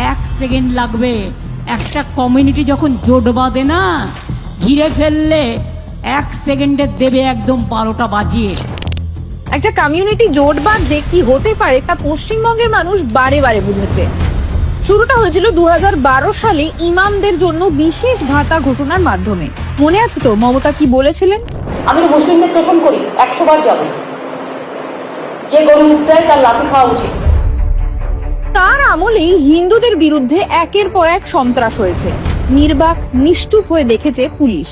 1 second লাগবে। একটা community যখন জোট বাঁধে না, ঘিরে ফেললে 1 সেকেন্ডে দেবে একদম 12টা বাজিয়ে। একটা কমিউনিটি জোট বাঁধলে কি হতে পারে তা পশ্চিমবঙ্গের মানুষ বারে বারে বুঝেছে। শুরুটা হয়েছিল 2012 সালে ইমামদের জন্য বিশেষ ভাতা ঘোষণার মাধ্যমে। মনে আছে তো মমতা কি বলেছিলেন? আমি তো মুসলিমদের তোষণ করি, 100 বার যাব। যে গরু দেয় তার লাথি খাওয়া উচিত। তার আমলেই হিন্দুদের বিরুদ্ধে একের পর এক সন্ত্রাস হয়েছে। নির্বাক নিষ্ঠুপ হয়ে দেখেছে পুলিশ।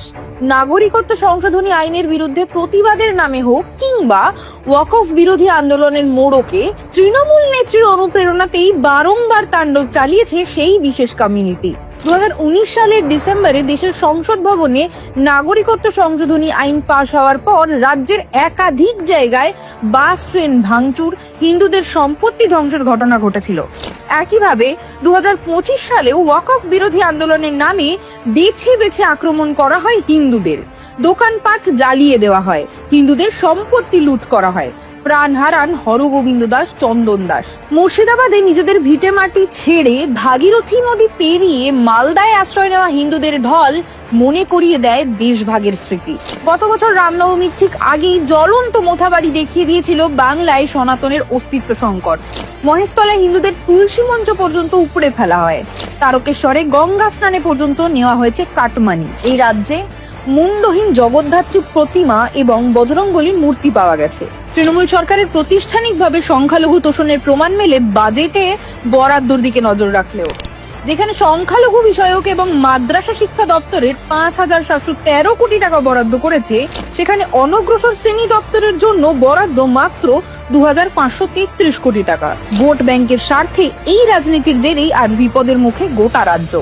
নাগরিকত্ব সংশোধনী আইনের বিরুদ্ধে প্রতিবাদের নামে হোক কিংবা ওয়াকফ বিরোধী আন্দোলনের মোড়কে তৃণমূল নেত্রীর অনুপ্রেরণাতেই বারংবার তাণ্ডব চালিয়েছে সেই বিশেষ কমিউনিটি। 2019 সালের ডিসেম্বরে দেশের সংসদ ভবনে নাগরিকত্ব সংশোধনী আইন পাশ হওয়ার পর রাজ্যের একাধিক জায়গায় বাস ট্রেন ভাঙচুর, হিন্দুদের সম্পত্তি ধ্বংসের ঘটনা ঘটেছিল। একইভাবে 2025 সালেও ওয়াকফ বিরোধী আন্দোলনের নামে বেছে বেছে আক্রমণ করা হয় হিন্দুদের। দোকানপাট জ্বালিয়ে দেওয়া হয়, হিন্দুদের সম্পত্তি লুট করা হয়, প্রাণ হারান হরগোবিন্দ দাস, চন্দন দাস। মুর্শিদাবাদে নিজেদের ভিটে মাটি ছেড়ে ভাগীরথী নদী পেরিয়ে মালদায় আশ্রয় নেওয়া হিন্দুদের ঢল মনে করিয়ে দেয় দেশভাগের স্মৃতি। গত বছর রামনবমীর ঠিক আগেই জ্বলন্ত মোথাবাড়ি দেখিয়ে দিয়েছিল বাংলায় সনাতনের অস্তিত্ব সংকট। মহেশতলায় হিন্দুদের তুলসী মঞ্চ পর্যন্ত উপড়ে ফেলা হয়, তারকেশ্বরে গঙ্গা স্নানে পর্যন্ত নেওয়া হয়েছে কাটমানি। এই রাজ্যে মুন্ডহীন জগদ্ধাত্রী প্রতিমা এবং বজরংবলীর মূর্তি পাওয়া গেছে। তৃণমূল সরকারের প্রতিষ্ঠানিকভাবে সংখ্যালঘু তোষণের প্রমাণ মেলে বাজেটে বরাদ্দর দিকে নজর রাখলেও। যেখানে সংখ্যালঘু বিষয়ক এবং মাদ্রাসা শিক্ষা দপ্তরের 5,713 কোটি টাকা বরাদ্দ করেছে, সেখানে অনগ্রসর শ্রেণী দপ্তরের জন্য বরাদ্দ মাত্র 2,533 কোটি টাকা। ভোট ব্যাংকের স্বার্থে এই রাজনীতির জেরেই আজ বিপদের মুখে গোটা রাজ্য।